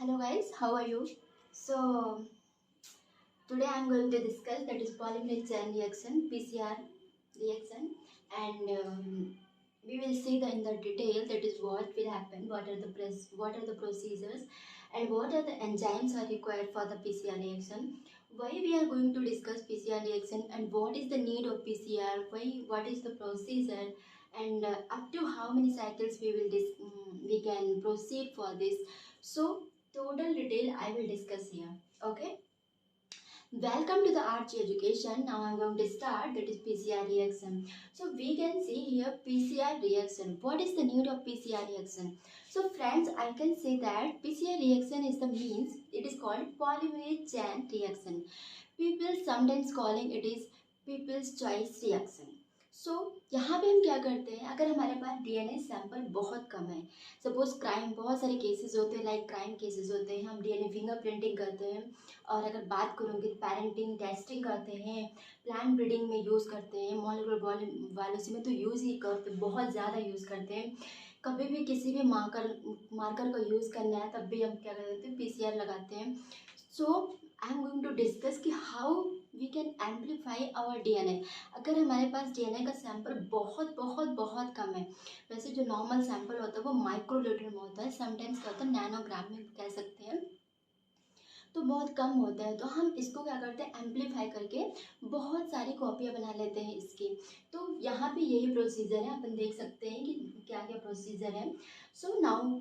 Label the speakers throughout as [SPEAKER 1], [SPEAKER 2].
[SPEAKER 1] Hello guys, how are you? So today I am going to discuss that is polymerase chain reaction (PCR) reaction, and we will see in the detail that is what will happen, what are the procedures, and what are the enzymes are required for the PCR reaction. Why we are going to discuss PCR reaction and what is the need of PCR? What is the procedure? And up to how many cycles we can proceed for this. So total detail I will discuss here. Okay. Welcome to the Arch Education. Now I am going to start that is PCR reaction. So we can see here PCR reaction. What is the need of PCR reaction? So friends, I can say that PCR reaction is the means. It is called polymerase chain reaction. People sometimes calling it is people's choice reaction. सो यहाँ पे हम क्या करते हैं, अगर हमारे पास DNA sample बहुत कम है, सपोज क्राइम बहुत सारे केसेस होते हैं, लाइक क्राइम केसेस होते हैं, हम डीएनए फिंगरप्रिंटिंग करते हैं, और अगर बात करूँगी पेरेंटिंग टेस्टिंग करते हैं, प्लांट ब्रीडिंग में यूज़ करते हैं, मॉलिक्यूलर बायोलॉजी में तो यूज़ ही करते हैं, बहुत ज़्यादा यूज़ करते हैं। कभी भी किसी भी मार्कर का यूज़ करना है तब भी हम क्या करते हैं, पीसीआर लगाते हैं। So I am going to discuss कि how we can amplify our DNA. अगर हमारे पास डीएनए का सैंपल बहुत बहुत बहुत कम है, वैसे जो नॉर्मल सैंपल होता है वो माइक्रोलीटर में होता है, समटाइम्स क्या होता है नैनोग्राम में कह सकते हैं, तो बहुत कम होता है, तो हम इसको क्या करते हैं एम्पलीफाई करके बहुत सारी कॉपियाँ बना लेते हैं इसकी। तो यहाँ पे यही प्रोसीजर है, अपन देख सकते हैं कि क्या क्या प्रोसीजर है। So now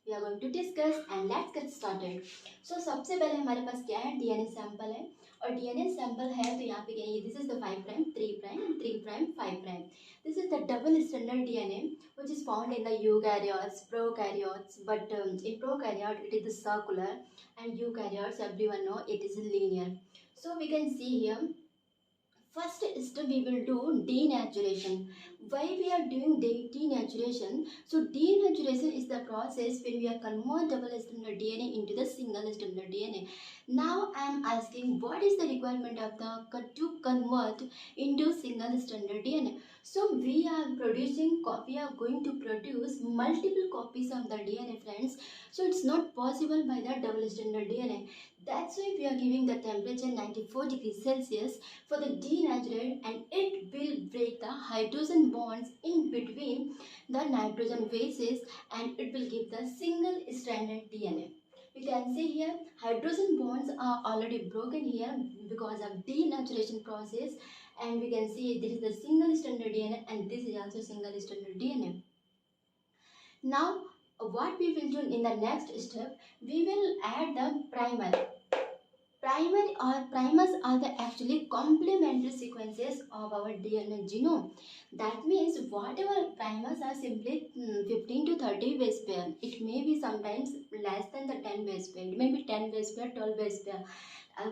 [SPEAKER 1] we are going to discuss and let's get started. So सबसे पहले हमारे पास क्या है, डीएनए सैंपल है, और डीएनए सैंपल है तो यहाँ पे क्या है, this is the 5 prime 3 prime and 3 prime 5 prime. This is the double stranded DNA which is found in the eukaryotes, prokaryotes, but in prokaryote it is the circular, and eukaryotes everyone know it is linear. So we can see here, first step we will do denaturation. Why we are doing denaturation? So denaturation is the process when we are convert double stranded DNA into the single stranded DNA. Now I am asking, what is the requirement of the to convert into single stranded DNA? So we are going to produce multiple copies of the DNA, friends. So it's not possible by the double stranded DNA. That's why we are giving the temperature 94 degrees Celsius for the denaturate, and it will break the hydrogen bonds in between the nitrogen bases, and it will give the single stranded DNA. We can see here hydrogen bonds are already broken here because of denaturation process, and we can see this is the single stranded DNA and this is also single stranded DNA. Now what we will do in the next step, we will add the primer. Primers are the actually complementary sequences of our DNA genome. That means whatever primers are simply 15 to 30 base pair. It may be sometimes less than the 10 base pair. It may be 10 base pair, 12 base pair.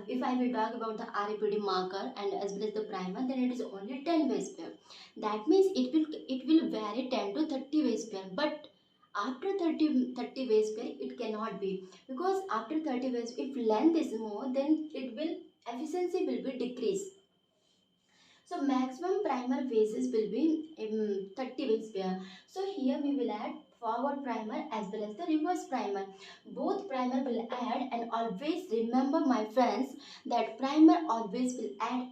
[SPEAKER 1] If I will talk about the RAPD marker and as well as the primer, then it is only 10 base pair. That means it will vary 10 to 30 base pair. But after 30 base pair it cannot be, because after 30 base if length is more, then efficiency will be decreased. So maximum primer bases will be 30 base pair. So here we will add forward primer as well as the reverse primer. Both primer will add, and always remember my friends that primer always will add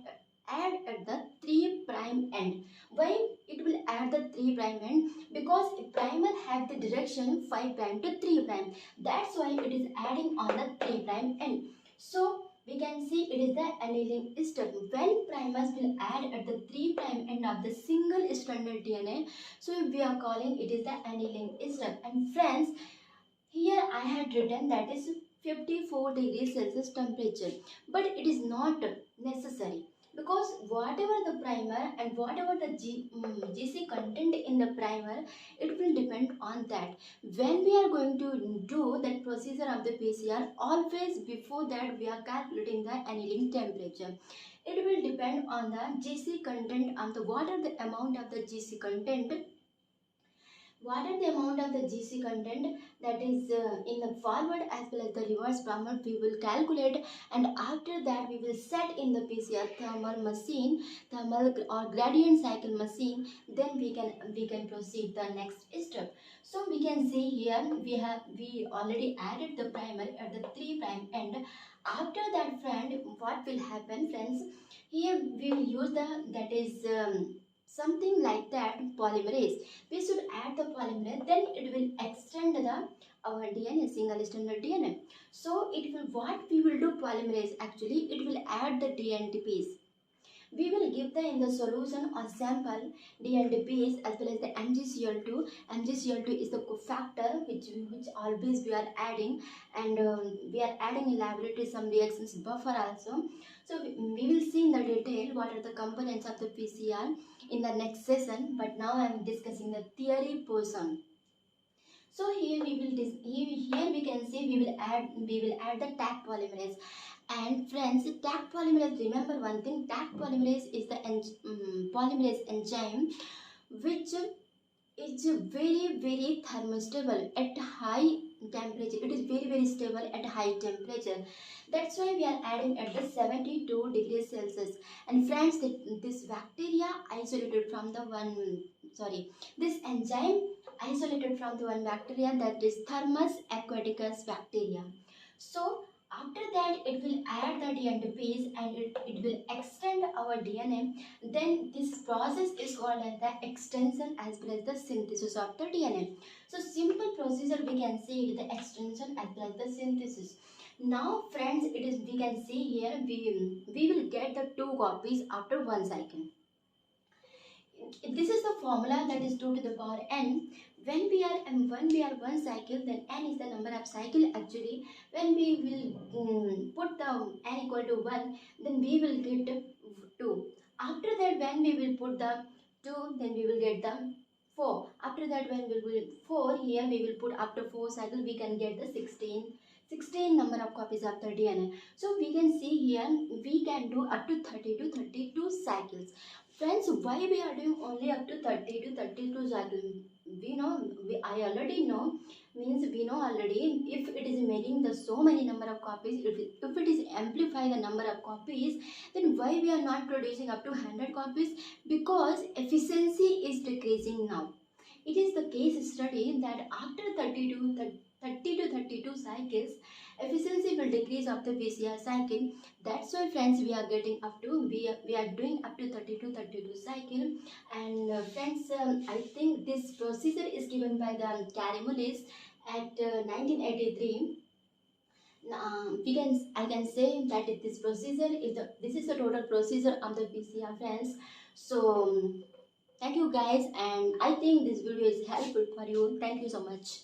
[SPEAKER 1] at the 3 prime end. Why it will add the 3 prime end? Because primer have the direction 5 prime to 3 prime. That's why it is adding on the 3 prime end. So we can see it is the annealing step. When primers will add at the 3 prime end of the single stranded DNA, so we are calling it is the annealing step. And friends, here I had written that is 54 degrees Celsius temperature, but it is not necessary, because whatever the primer and whatever the GC content in the primer, it will depend on that. When we are going to do that procedure of the PCR, always before that we are calculating the annealing temperature. It will depend on the GC content, on the what are the amount of the GC content. What are the amount of the GC content that is in the forward as well as the reverse primer, we will calculate, and after that we will set in the PCR thermal or gradient cycle machine, then we can proceed the next step. So we we can see here we already added the primer at the 3' end. After that, friend, what will happen, friends? Here we will use that is something like that polymerase. We should add the polymerase, then it will extend our DNA, single stranded DNA. So it will, what we will do polymerase, actually it will add the DNTPs. We will give the in the solution or sample DNTPs as well as the MgCl2. MgCl2 is the cofactor which always we are adding, and we are adding in laboratory some reactions buffer also. So we will see in the detail what are the components of the PCR in the next session. But now I am discussing the theory portion. So here we will here we can see we will add the Taq polymerase. And friends, Taq polymerase, remember one thing, Taq polymerase is the polymerase enzyme which is very thermostable at high temperature. It is very stable at high temperature. That's why we are adding at the 72 degrees Celsius. And friends, this bacteria isolated from the one, sorry, this enzyme isolated from the one bacteria, that is Thermus aquaticus bacteria. So after that it will add the DNTPs and it will extend our DNA. Then this process is called as the extension as well as the synthesis of the DNA. So simple procedure we can say the extension as well as the synthesis. Now friends, it is, we can see here we will get the 2 copies after 1 cycle. This is the formula, that is 2 to the power n. When we are 1 cycle, then n is the number of cycle. Actually, when we will put the n equal to 1, then we will get 2. After that, when we will put the 2, then we will get the 4. After that, when we will 4, here we will put after 4 cycle, we can get the 16 number of copies of the DNA. So we can see here we can do up to 30 to 32 cycles. Friends, why we are doing only up to 30 to 32 cycles? We know, I already know, means we know already, if it is making the so many number of copies, if it is amplify the number of copies, then why we are not producing up to 100 copies? Because efficiency is decreasing now. It is the case study that after 30 to 32 cycles, efficiency will decrease of the PCR cycle. That's why friends, we are getting up to, we are doing up to 30 to 32 cycle. And friends, I think this procedure is given by the Caramulis at 1983. I can say that this procedure is this is the total procedure of the PCR, friends. So thank you guys, and I think this video is helpful for you. Thank you so much.